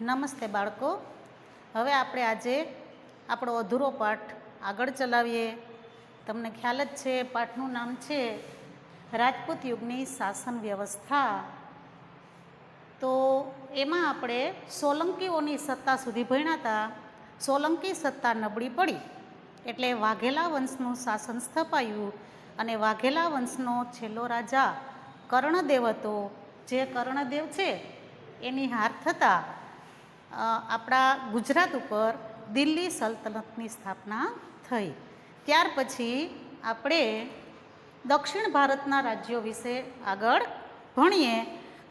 નમસ્તે બાળકો. હવે આપણે આજે આપણો અધૂરો પાઠ આગળ ચલાવીએ. તમને ખ્યાલ જ છે પાઠનું નામ છે રાજપૂત યુગની શાસન વ્યવસ્થા. તો એમાં આપણે સોલંકીઓની સત્તા સુધી ભણ્યા હતા. સોલંકી સત્તા નબળી પડી એટલે વાઘેલા વંશનું શાસન સ્થપાયું અને વાઘેલા વંશનો છેલ્લો રાજા કર્ણદેવ હતો. જે કર્ણદેવ છે એની હાર થતાં આપણા ગુજરાત ઉપર દિલ્હી સલ્તનતની સ્થાપના થઈ. ત્યાર પછી આપણે દક્ષિણ ભારતના રાજ્યો વિશે આગળ ભણીએ.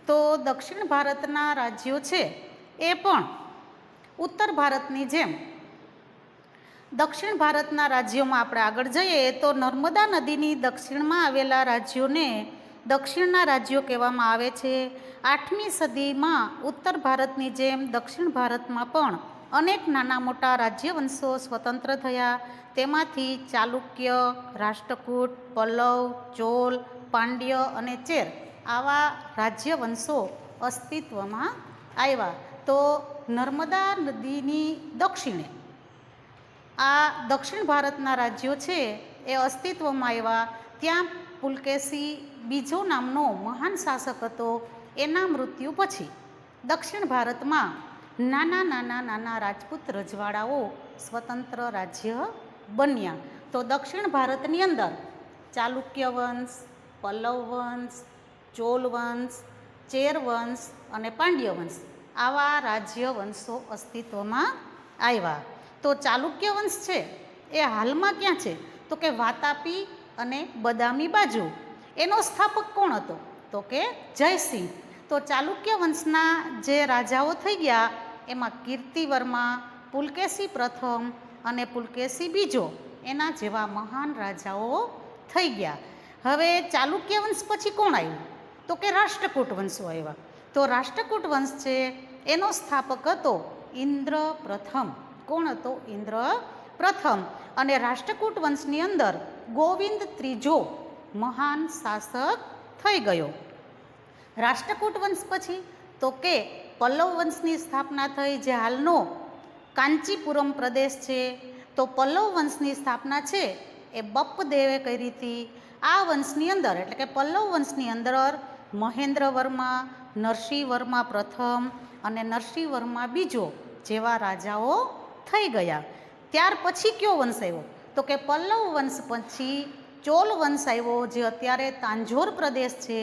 તો દક્ષિણ ભારતના રાજ્યો છે એ પણ ઉત્તર ભારતની જેમ દક્ષિણ ભારતના રાજ્યોમાં આપણે આગળ જઈએ તો નર્મદા નદીની દક્ષિણમાં આવેલા રાજ્યોને દક્ષિણના રાજ્યો કહેવામાં આવે છે. 8મી સદીમાં ઉત્તર ભારતની જેમ દક્ષિણ ભારતમાં પણ અનેક નાના મોટા રાજ્યવંશો સ્વતંત્ર થયા. તેમાંથી ચાલુક્ય, રાષ્ટ્રકૂટ, પલ્લવ, ચોલ, પાંડ્ય અને ચેર આવા રાજ્યવંશો અસ્તિત્વમાં આવ્યા. તો નર્મદા નદીની દક્ષિણે આ દક્ષિણ ભારતના રાજ્યો છે એ અસ્તિત્વમાં આવ્યા. ત્યાં પુલકેશી બીજો નામનો મહાન શાસક હતો. એના મૃત્યુ પછી દક્ષિણ ભારતમાં નાના રાજપૂત રજવાડાઓ સ્વતંત્ર રાજ્ય બન્યા. તો દક્ષિણ ભારતની અંદર ચાલુક્ય વંશ, પલ્લવ વંશ, ચોલ વંશ, ચેર વંશ અને પાંડ્ય વંશ આવા રાજ્ય વંશો અસ્તિત્વમાં આવ્યા. તો ચાલુક્ય વંશ છે એ હાલમાં ક્યાં છે? તો કે વાતાપી અને બદામી બાજુ. એનો સ્થાપક કોણ હતો? તો કે જયસિંહ. તો ચાલુક્ય વંશના જે રાજાઓ થઈ ગયા એમાં કીર્તિવર્મા, પુલકેશી પ્રથમ અને પુલકેશી બીજો એના જેવા મહાન રાજાઓ થઈ ગયા. હવે ચાલુક્ય વંશ પછી કોણ આવ્યું? તો કે રાષ્ટ્રકૂટ વંશો આવ્યા. તો રાષ્ટ્રકૂટ વંશ છે એનો સ્થાપક હતો ઇન્દ્ર પ્રથમ. કોણ હતો? ઇન્દ્ર પ્રથમ. અને રાષ્ટ્રકૂટ વંશની અંદર ગોવિંદ ત્રીજો મહાન શાસક થઈ ગયો. રાષ્ટ્રકૂટ વંશ પછી તો કે પલ્લવ વંશની સ્થાપના થઈ, જે હાલનો કાંચીપુરમ પ્રદેશ છે. તો પલ્લવ વંશની સ્થાપના છે એ બપ્પદેવે કરી હતી. આ વંશની અંદર એટલે કે પલ્લવ વંશની અંદર મહેન્દ્ર વર્મા, નરસિંહ વર્મા પ્રથમ અને નરસિંહ વર્મા બીજો જેવા રાજાઓ થઈ ગયા. ત્યાર પછી કયો વંશ આવ્યો? તો કે પલ્લવ વંશ પછી ચોલ વંશ આવ્યો, જે અત્યારે તાંજોર પ્રદેશ છે.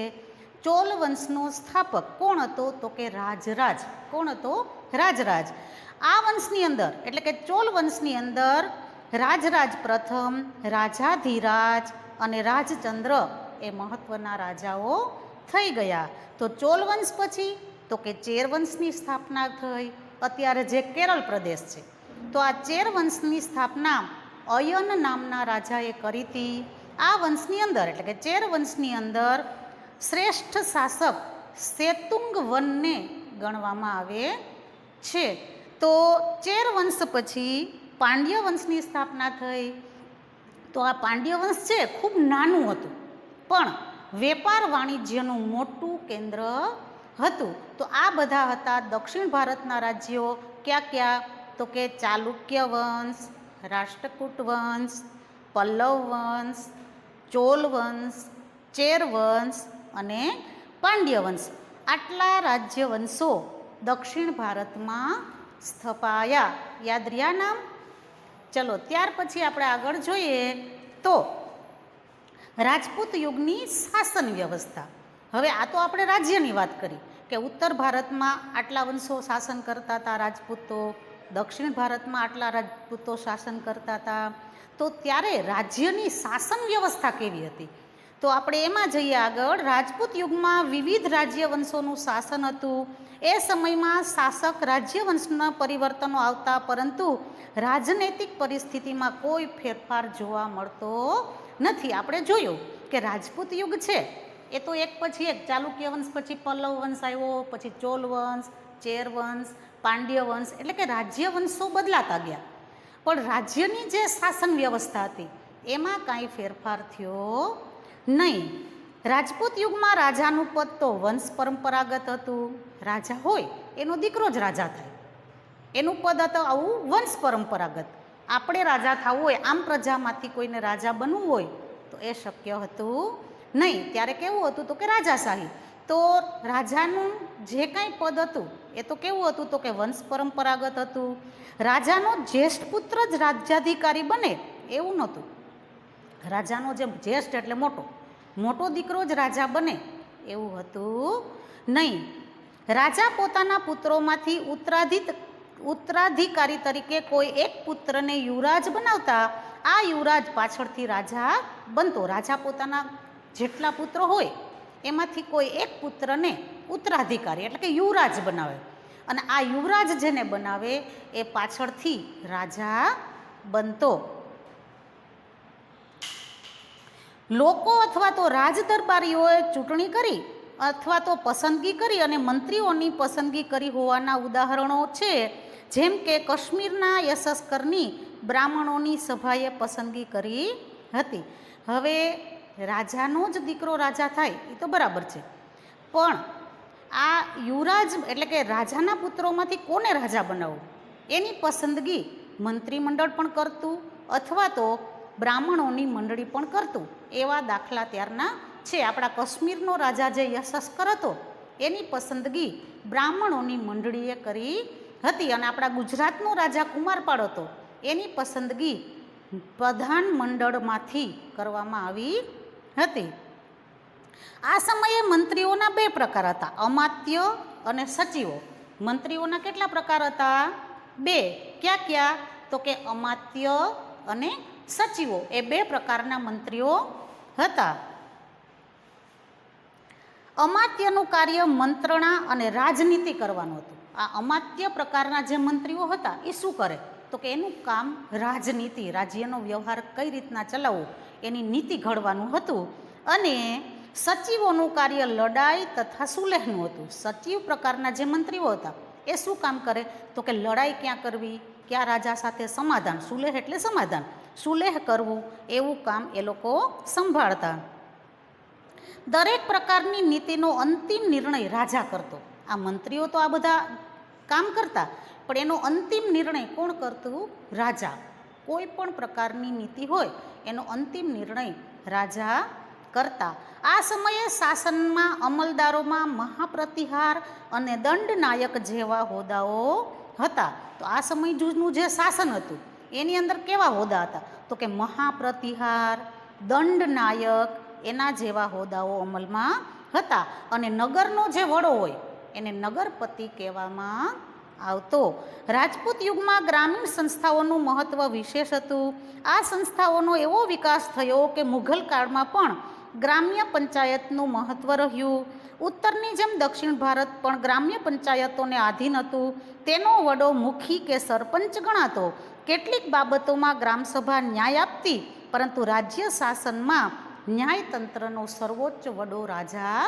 ચોલ વંશનો સ્થાપક કોણ હતો? તો કે રાજરાજ. કોણ હતો? રાજરાજ. આ વંશની અંદર એટલે કે ચોલ વંશની અંદર રાજરાજ પ્રથમ, રાજાધિરાજ અને રાજચંદ્ર એ મહત્ત્વના રાજાઓ થઈ ગયા. તો ચોલ વંશ પછી તો કે ચેર વંશની સ્થાપના થઈ, અત્યારે જે કેરળ પ્રદેશ છે. તો આ ચેર વંશની સ્થાપના અયન નામના રાજાએ કરી હતી. આ વંશની અંદર એટલે કે ચેર વંશની અંદર શ્રેષ્ઠ શાસક સેતુંગ વનને ગણવામાં આવે છે. તો ચેર વંશ પછી પાંડ્ય વંશની સ્થાપના થઈ. તો આ પાંડ્ય વંશ છે ખૂબ નાનું હતું પણ વેપાર વાણિજ્યનું મોટું કેન્દ્ર હતું. તો આ બધા હતા દક્ષિણ ભારતના રાજ્યો. ક્યાં? તો કે ચાલુક્ય વંશ, રાષ્ટ્રકૂટ વંશ, પલ્લવ વંશ, ચોલ વંશ, ચેર વંશ અને પાંડ્ય વંશ. આટલા રાજ્ય વંશો દક્ષિણ ભારતમાં સ્થપાયા. યાદ રહ્યા નામ? ચલો ત્યાર પછી આપણે આગળ જોઈએ તો રાજપૂત યુગની શાસન વ્યવસ્થા. હવે આ તો આપણે રાજ્યની વાત કરી કે ઉત્તર ભારતમાં આટલા વંશો શાસન કરતા હતા રાજપૂતો, દક્ષિણ ભારતમાં આટલા રાજપૂતો શાસન કરતા હતા. તો ત્યારે રાજ્યની શાસન વ્યવસ્થા કેવી હતી? તો આપણે એમાં જઈએ આગળ. રાજપૂત યુગમાં વિવિધ રાજ્યવંશોનું શાસન હતું. એ સમયમાં શાસક રાજ્યવંશના પરિવર્તનો આવતા, પરંતુ રાજનૈતિક પરિસ્થિતિમાં કોઈ ફેરફાર જોવા મળતો નથી. આપણે જોયું કે રાજપૂત યુગ છે એ તો એક પછી એક, ચાલુક્ય વંશ પછી પલ્લવ વંશ આવ્યો, પછી ચોલ વંશ, ચેર વંશ, પાંડ્ય વંશ, એટલે કે રાજ્યવંશો બદલાતા ગયા. પણ રાજ્યની જે શાસન વ્યવસ્થા હતી એમાં કાંઈ ફેરફાર થયો નહીં. રાજપૂત યુગમાં રાજાનું પદ તો વંશ પરંપરાગત હતું. રાજા હોય એનો દીકરો જ રાજા થાય. એનું પદ હતું આવું વંશ પરંપરાગત. આપણે રાજા થવું હોય, આમ પ્રજામાંથી કોઈને રાજા બનવું હોય તો એ શક્ય હતું નહીં. ત્યારે કેવું હતું તો કે રાજાશાહી. તો રાજાનું જે કાંઈ પદ હતું એ તો કેવું હતું તો કે વંશ પરંપરાગત હતું. રાજાનો જ્યેષ્ઠ પુત્ર જ રાજ્યાધિકારી બને એવું નહોતું. રાજાનો જે જ્યેષ્ઠ એટલે મોટો દીકરો જ રાજા બને એવું હતું નહીં. રાજા પોતાના પુત્રોમાંથી ઉત્તરાધિકારી તરીકે કોઈ એક પુત્રને યુવરાજ બનાવતા આ યુવરાજ પાછળથી રાજા બનતો. રાજા પોતાના જેટલા પુત્રો હોય એમાંથી કોઈ એક પુત્રને ઉત્તરાધિકારી એટલે કે યુવરાજ બનાવે, અને આ યુવરાજ જેને બનાવે એ પાછળથી રાજા બનતો. લોકો અથવા તો રાજદરબારીઓએ ચૂંટણી કરી અથવા તો પસંદગી કરી અને મંત્રીઓની પસંદગી કરી હોવાના ઉદાહરણો છે. જેમ કે કાશ્મીરના યશસ્કરની બ્રાહ્મણોની સભાએ પસંદગી કરી હતી. હવે રાજાનો જ દીકરો રાજા થાય એ તો બરાબર છે, પણ આ યુવરાજ એટલે કે રાજાના પુત્રોમાંથી કોને રાજા બનાવવું એની પસંદગી મંત્રીમંડળ પણ કરતું અથવા તો બ્રાહ્મણોની મંડળી પણ કરતું. એવા દાખલા ત્યારના છે. આપણા કાશ્મીરનો રાજા જે યશસ્કર હતો એની પસંદગી બ્રાહ્મણોની મંડળીએ કરી હતી, અને આપણા ગુજરાતનો રાજા કુમારપાળ હતો એની પસંદગી પ્રધાન મંડળમાંથી કરવામાં આવી હતી. આ સમયે મંત્રીઓના બે પ્રકાર હતા, અમાત્ય અને સચિવો. મંત્રીઓના કેટલા પ્રકાર હતા? બે. ક્યાં ક્યાં? તો કે અમાત્ય અને સચિવો, એ બે પ્રકારના મંત્રીઓ હતા. અમાત્યનું કાર્ય મંત્રણા અને રાજનીતિ કરવાનું હતું. આ અમાત્ય પ્રકારના જે મંત્રીઓ હતા એ શું કરે તો કે એનું કામ રાજનીતિ, રાજ્યનો વ્યવહાર કઈ રીતના ચલાવવો એની નીતિ ઘડવાનું હતું. અને સચિવોનું કાર્ય લડાઈ તથા સુલેહનું હતું. સચિવ પ્રકારના જે મંત્રીઓ હતા એ શું કામ કરે તો કે લડાઈ ક્યાં કરવી, ક્યાં રાજા સાથે સમાધાન, સુલેહ એટલે સમાધાન, સુલેહ કરવું એવું કામ એ લોકો સંભાળતા. દરેક પ્રકારની નીતિનો અંતિમ નિર્ણય રાજા કરતો. આ મંત્રીઓ તો આ બધા કામ કરતા, પણ એનો અંતિમ નિર્ણય કોણ કરતું? રાજા. કોઈ પણ પ્રકારની નીતિ હોય એનો અંતિમ નિર્ણય રાજા કરતા. આ સમયે શાસનમાં અમલદારોમાં મહાપ્રતિહાર અને દંડનાયક જેવા હોદ્દાઓ હતા. તો આ સમય જૂનું જે શાસન હતું એની અંદર કેવા હોદ્દા હતા તો કે મહાપ્રતિહાર, દંડનાયક, એના જેવા હોદ્દાઓ અમલમાં હતા. અને નગરનો જે વડો હોય એને નગરપતિ કહેવામાં આવતો. રાજપૂત યુગમાં ગ્રામીણ સંસ્થાઓનું મહત્ત્વ વિશેષ હતું. આ સંસ્થાઓનો એવો વિકાસ થયો કે મુઘલ કાળમાં પણ ગ્રામ્ય પંચાયતનું મહત્ત્વ રહ્યું. ઉત્તરની જેમ દક્ષિણ ભારત પણ ગ્રામ્ય પંચાયતોને આધીન હતું. તેનો વડો મુખી કે સરપંચ ગણાતો. કેટલીક બાબતોમાં ગ્રામસભા ન્યાય આપતી, પરંતુ રાજ્ય શાસનમાં ન્યાયતંત્રનો સર્વોચ્ચ વડો રાજા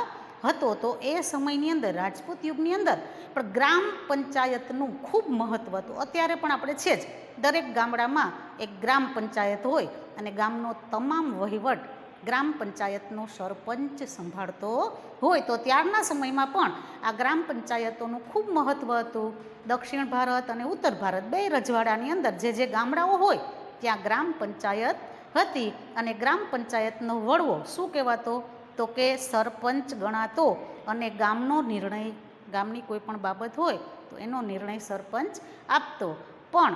હતો. તો એ સમયની અંદર રાજપૂત યુગની અંદર પણ ગ્રામ પંચાયતનું ખૂબ મહત્ત્વ હતું. અત્યારે પણ આપણે છે જ, દરેક ગામડામાં એક ગ્રામ પંચાયત હોય અને ગામનો તમામ વહીવટ ગ્રામ પંચાયતનો સરપંચ સંભાળતો હોય. તો ત્યારના સમયમાં પણ આ ગ્રામ પંચાયતોનું ખૂબ મહત્ત્વ હતું. દક્ષિણ ભારત અને ઉત્તર ભારત બે રજવાડાની અંદર જે ગામડાઓ હોય ત્યાં ગ્રામ પંચાયત હતી. અને ગ્રામ પંચાયતનો વડવો શું કહેવાતો તો કે સરપંચ ગણાતો. અને ગામનો નિર્ણય, ગામની કોઈ પણ બાબત હોય તો એનો નિર્ણય સરપંચ આપતો. પણ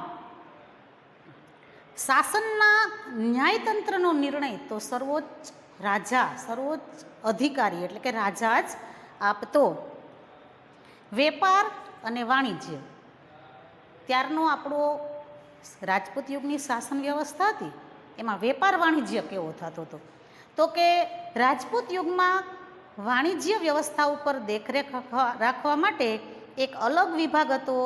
શાસનના ન્યાયતંત્રનો નિર્ણય તો સર્વોચ્ચ રાજા, સર્વોચ્ચ અધિકારી એટલે કે રાજા જ આપતો. વેપાર અને વાણિજ્ય, ત્યારનો આપણો રાજપૂત યુગની શાસન વ્યવસ્થા હતી એમાં વેપાર વાણિજ્ય કેવો થતો હતો તો કે રાજપૂત યુગમાં વાણિજ્ય વ્યવસ્થા ઉપર દેખરેખ રાખવા માટે એક અલગ વિભાગ હતો.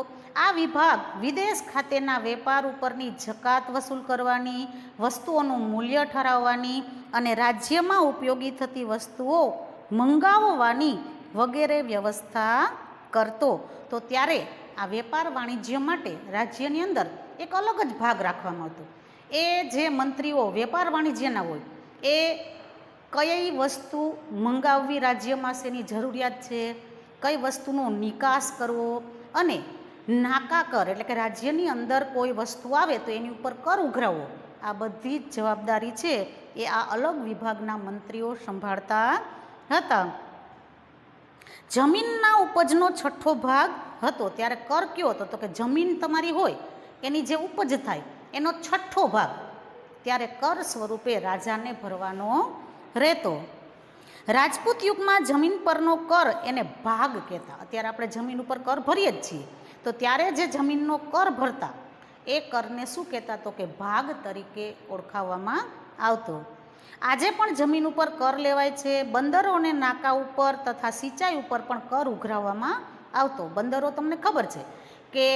આ વિભાગ વિદેશ ખાતેના વેપાર ઉપરની જકાત વસૂલ કરવાની, વસ્તુઓનું મૂલ્ય ઠરાવવાની અને રાજ્યમાં ઉપયોગી થતી વસ્તુઓ મંગાવવાની વગેરે વ્યવસ્થા કરતો. તો ત્યારે આ વેપાર વાણિજ્ય માટે રાજ્યની અંદર એક અલગ જ ભાગ રાખવામાં હતો. એ જે મંત્રીઓ વેપાર વાણિજ્યના હોય એ કઈ વસ્તુ મંગાવવી રાજ્યમાં શેની જરૂરિયાત છે, કઈ વસ્તુનો નિકાસ કરવો અને નાકા કર એટલે કે રાજ્યની અંદર કોઈ વસ્તુ આવે તો એની ઉપર કર ઉઘરાવવો, આ બધી જ જવાબદારી છે એ આ અલગ વિભાગના મંત્રીઓ સંભાળતા હતા. જમીનના ઉપજનો છઠ્ઠો ભાગ હતો ત્યારે કર કયો હતો? તો કે જમીન તમારી હોય એની જે ઉપજ થાય એનો છઠ્ઠો ભાગ ત્યારે કર સ્વરૂપે રાજાને ભરવાનો રહેતો. રાજપૂત યુગમાં જમીન પરનો કર એને ભાગ કહેતા. અત્યારે આપણે જમીન ઉપર કર ભરીએ જ છીએ, તો ત્યારે જે જમીનનો કર ભરતા એ કરને શું કહેતા? તો કે ભાગ તરીકે ઓળખાવવામાં આવતો. આજે પણ જમીન ઉપર કર લેવાય છે. બંદરો અને નાકા ઉપર તથા સિંચાઈ ઉપર પણ કર ઉઘરાવવામાં આવતો. બંદરો તમને ખબર છે કે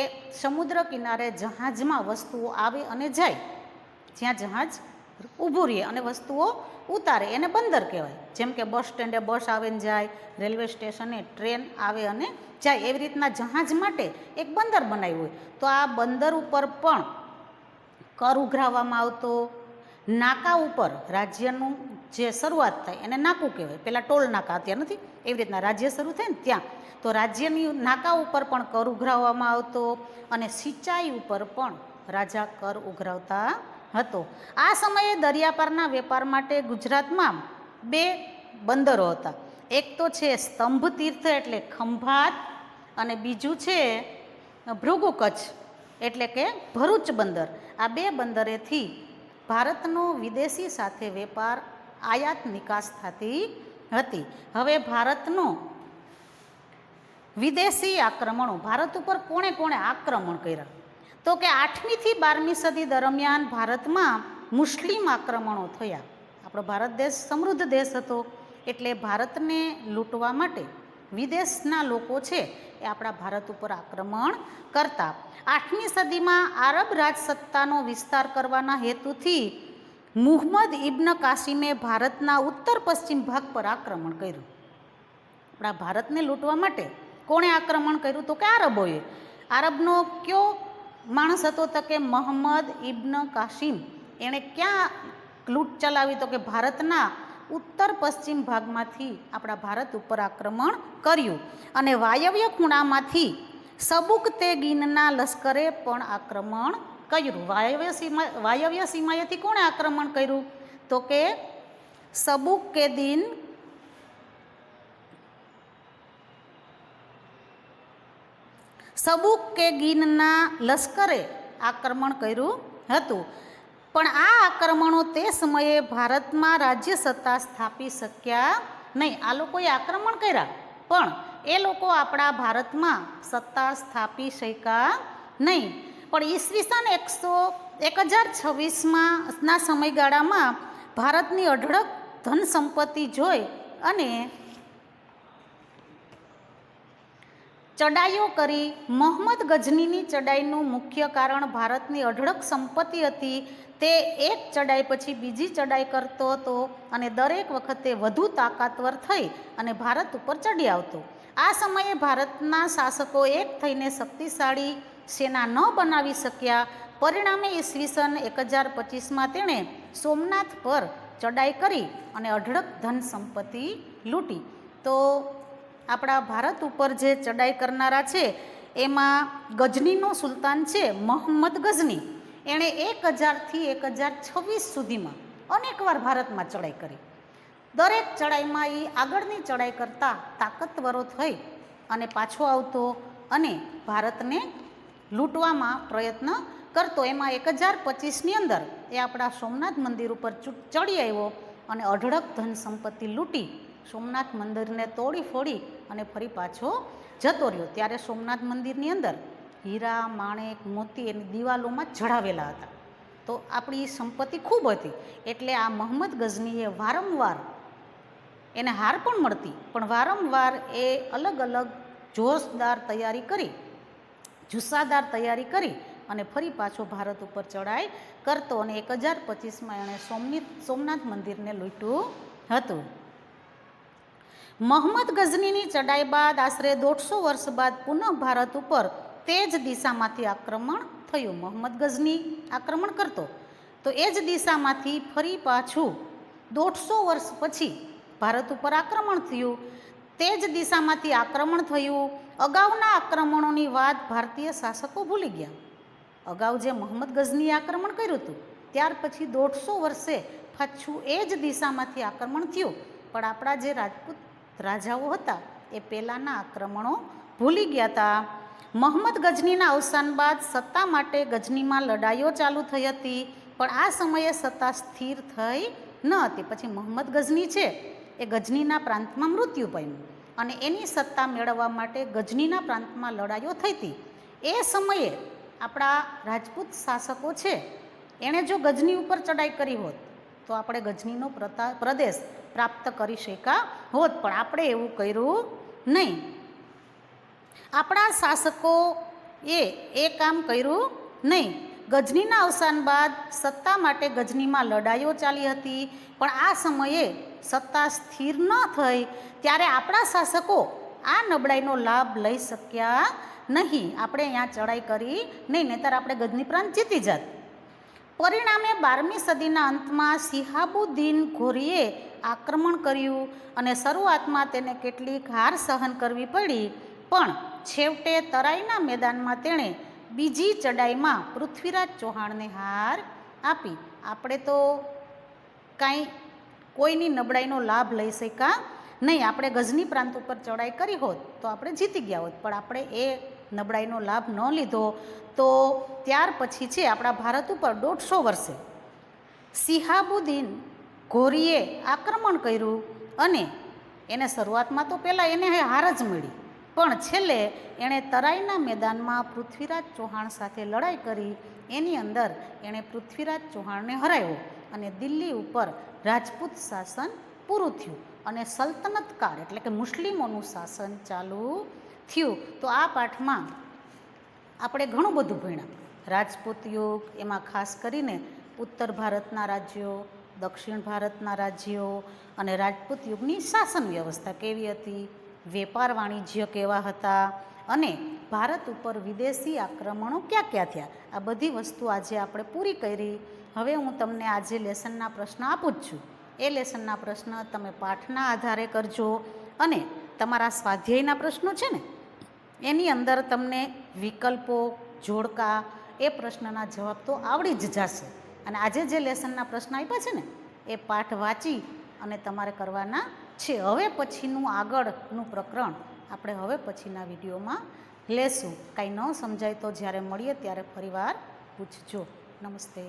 સમુદ્ર કિનારે જહાજમાં વસ્તુઓ આવે અને જાય, જ્યાં જહાજ ઊભું રહે અને વસ્તુઓ ઉતારે એને બંદર કહેવાય. જેમ કે બસ સ્ટેન્ડે બસ આવે ને જાય, રેલવે સ્ટેશને ટ્રેન આવે અને જાય, એવી રીતના જહાજ માટે એક બંદર બનાવ્યું હોય તો આ બંદર ઉપર પણ કર ઉઘરાવવામાં આવતો. નાકા ઉપર રાજ્યનું જે શરૂઆત થાય એને નાકું કહેવાય. પહેલાં ટોલ નાકા અત્યારે નથી, એવી રીતના રાજ્ય શરૂ થાય ને ત્યાં તો રાજ્યની નાકા ઉપર પણ કર ઉઘરાવવામાં આવતો અને સિંચાઈ ઉપર પણ રાજા કર ઉઘરાવતા હતો. આ સમયે દરિયાપારના વેપાર માટે ગુજરાતમાં 2 બંદરો હતા. એક તો છે સ્તંભ તીર્થ એટલે ખંભાત અને બીજું છે ભૃગુ કચ્છ એટલે કે ભરૂચ બંદર. આ 2 બંદરેથી ભારતનો વિદેશી સાથે વેપાર આયાત નિકાસ થતી હતી. હવે ભારતનો વિદેશી આક્રમણો, ભારત ઉપર કોણે કોણે આક્રમણ કર્યા? તો કે 8મી થી 12મી સદી દરમિયાન ભારતમાં મુસ્લિમ આક્રમણો થયા. આપણો ભારત દેશ સમૃદ્ધ દેશ હતો એટલે ભારતને લૂંટવા માટે વિદેશના લોકો છે એ આપણા ભારત ઉપર આક્રમણ કરતા. 8મી સદીમાં આરબ રાજસત્તાનો વિસ્તાર કરવાના હેતુથી મુહમ્મદ ઇબ્ન કાસિમે ભારતના ઉત્તર પશ્ચિમ ભાગ પર આક્રમણ કર્યું. આપણા ભારતને લૂંટવા માટે કોણે આક્રમણ કર્યું? તો કે આરબોએ. આરબનો કયો માણસ હતો? તો કે મોહમ્મદ ઇબ્ન કાસિમ. એણે ક્યાં લૂંટ ચલાવી? તો કે ભારતના ઉત્તર પશ્ચિમ ભાગમાંથી આપણા ભારત ઉપર આક્રમણ કર્યું અને વાયવ્ય ખૂણામાંથી સબુકતેગીનના લશ્કરે પણ આક્રમણ કર્યું. વાયવ્ય સીમાએથી કોણે આક્રમણ કર્યું? તો કે સબુકેગીનના લશ્કરે આક્રમણ કર્યું હતું. પણ આ આક્રમણો તે સમયે ભારતમાં રાજ્ય સત્તા સ્થાપી શક્યા નહીં. આ લોકોએ આક્રમણ કર્યા પણ એ લોકો આપણા ભારતમાં સત્તા સ્થાપી શક્યા નહીં. પણ ઈસવીસન 1026ના સમયગાળામાં ભારતની અઢળક ધન સંપત્તિ જોઈ અને ચડાઈઓ કરી. મોહમ્મદ ગઝનીની ચડાઈનું મુખ્ય કારણ ભારતની અઢળક સંપત્તિ હતી. તે એક ચડાઈ પછી બીજી ચડાઈ કરતો હતો અને દરેક વખતે વધુ તાકાતવર થઈ અને ભારત ઉપર ચડી આવતો. આ સમયે ભારતના શાસકો એક થઈને શક્તિશાળી સેના ન બનાવી શક્યા. પરિણામે ઈસવીસન 1025માં તેણે સોમનાથ પર ચડાઈ કરી અને અઢળક ધન સંપત્તિ લૂંટી. તો આપણા ભારત ઉપર જે ચડાઈ કરનારા છે એમાં ગઝનીનો સુલતાન છે મોહમ્મદ ગઝની. એણે 1000થી 1026 સુધીમાં અનેકવાર ભારતમાં ચડાઈ કરી. દરેક ચડાઈમાં એ આગળની ચડાઈ કરતાં તાકતવરો થઈ અને પાછો આવતો અને ભારતને લૂંટવામાં પ્રયત્ન કરતો. એમાં 1025ની અંદર એ આપણા સોમનાથ મંદિર ઉપર ચડી આવ્યો અને અઢળક ધન સંપત્તિ લૂંટી સોમનાથ મંદિરને તોડી ફોડી અને ફરી પાછો જતો રહ્યો. ત્યારે સોમનાથ મંદિરની અંદર હીરા, માણેક, મોતી એની દિવાલોમાં જડાવેલા હતા. તો આપણી સંપત્તિ ખૂબ હતી એટલે આ મોહમ્મદ ગઝનીએ વારંવાર એને હાર પણ મળતી પણ વારંવાર એ અલગ અલગ જોરદાર તૈયારી કરી, જુસ્સાદાર તૈયારી કરી અને ફરી પાછો ભારત ઉપર ચડાઈ કરતો અને 1025માં એણે સોમનાથ મંદિરને લૂંટ્યું હતું. મોહમ્મદ ગઝનીની ચડાઈ બાદ આશરે 150 વર્ષ બાદ પુનઃ ભારત ઉપર તે જ દિશામાંથી આક્રમણ થયું. મોહમ્મદ ગઝની આક્રમણ કરતો તો એ જ દિશામાંથી ફરી પાછું 150 વર્ષ પછી ભારત ઉપર આક્રમણ થયું. તે જ દિશામાંથી આક્રમણ થયું. અગાઉના આક્રમણોની વાત ભારતીય શાસકો ભૂલી ગયા. અગાઉ જે મોહમ્મદ ગઝનીએ આક્રમણ કર્યું હતું ત્યાર પછી 150 વર્ષે પાછું એ જ દિશામાંથી આક્રમણ થયું. પણ આપણા જે રાજપૂત રાજાઓ હતા એ પહેલાંના આક્રમણો ભૂલી ગયા હતા. મોહમ્મદ ગઝનીના અવસાન બાદ સત્તા માટે ગઝનીમાં લડાઈઓ ચાલુ થઈ હતી, પણ આ સમયે સત્તા સ્થિર થઈ ન હતી. પછી મોહમ્મદ ગઝની છે એ ગઝનીના પ્રાંતમાં મૃત્યુ પામ્યું અને એની સત્તા મેળવવા માટે ગઝનીના પ્રાંતમાં લડાઈઓ થઈ હતી. એ સમયે આપણા રાજપૂત શાસકો છે એણે જો ગઝની ઉપર ચડાઈ કરી હોત તો આપણે ગઝનીનો પ્રદેશ પ્રાપ્ત કરી શક્યા હોત, પણ આપણે એવું કર્યું નહીં. આપણા શાસકોએ એ કામ કર્યું નહીં. ગઝનીના અવસાન બાદ સત્તા માટે ગઝનીમાં લડાઈઓ ચાલી હતી, પણ આ સમયે સત્તા સ્થિર ન થઈ ત્યારે આપણા શાસકો આ નબળાઈનો લાભ લઈ શક્યા નહીં. આપણે અહીંયા ચડાઈ કરી નહીં, નહીંતર આપણે ગઝની પ્રાંત જીતી જાત. પરિણામે 12મી સદીના અંતમાં શિહાબુદ્દીન ઘોરીએ આક્રમણ કર્યું અને શરૂઆતમાં તેને કેટલીક હાર સહન કરવી પડી, પણ છેવટે તરાઈના મેદાનમાં તેણે બીજી ચડાઈમાં પૃથ્વીરાજ ચૌહાણને હાર આપી. આપણે તો કાંઈ કોઈની નબળાઈનો લાભ લઈ શક્યા નહીં. આપણે ગઝની પ્રાંત ઉપર ચડાઈ કરી હોત તો આપણે જીતી ગયા હોત, પણ આપણે એ નબળાઈનો લાભ ન લીધો. તો ત્યાર પછી છે આપણા ભારત ઉપર 150 વર્ષે શિહાબુદ્દીન ઘોરીએ આક્રમણ કર્યું અને એને શરૂઆતમાં તો પહેલાં એને હાર જ મળી, પણ છેલ્લે એણે તરાઈના મેદાનમાં પૃથ્વીરાજ ચૌહાણ સાથે લડાઈ કરી. એની અંદર એણે પૃથ્વીરાજ ચૌહાણને હરાવ્યો અને દિલ્હી ઉપર રાજપૂત શાસન પૂરું થયું અને સલ્તનત કાળ એટલે કે મુસ્લિમોનું શાસન ચાલુ થયું. તો આ પાઠમાં આપણે ઘણું બધું ભણ્યા. રાજપૂત યુગ, એમાં ખાસ કરીને ઉત્તર ભારતના રાજ્યો, દક્ષિણ ભારતના રાજ્યો અને રાજપૂત યુગની શાસન વ્યવસ્થા કેવી હતી, વેપાર વાણિજ્ય કેવા હતા અને ભારત ઉપર વિદેશી આક્રમણો ક્યાં ક્યાં થયા, આ બધી વસ્તુ આજે આપણે પૂરી કરી. હવે હું તમને આજે લેસનના પ્રશ્ન આપું જ છું. એ લેસનના પ્રશ્ન તમે પાઠના આધારે કરજો અને તમારા સ્વાધ્યાયના પ્રશ્નો છે ને એની અંદર તમને વિકલ્પો, જોડકા, એ પ્રશ્નના જવાબ તો આવડી જ જશે. અને આજે જે લેસનના પ્રશ્ન આપ્યા છે ને એ પાઠ વાંચી અને તમારે કરવાના છે. હવે પછીનું આગળનું પ્રકરણ આપણે હવે પછીના વિડીયોમાં લેશું. કાંઈ ન સમજાય તો જ્યારે મળીએ ત્યારે ફરીવાર પૂછજો. નમસ્તે.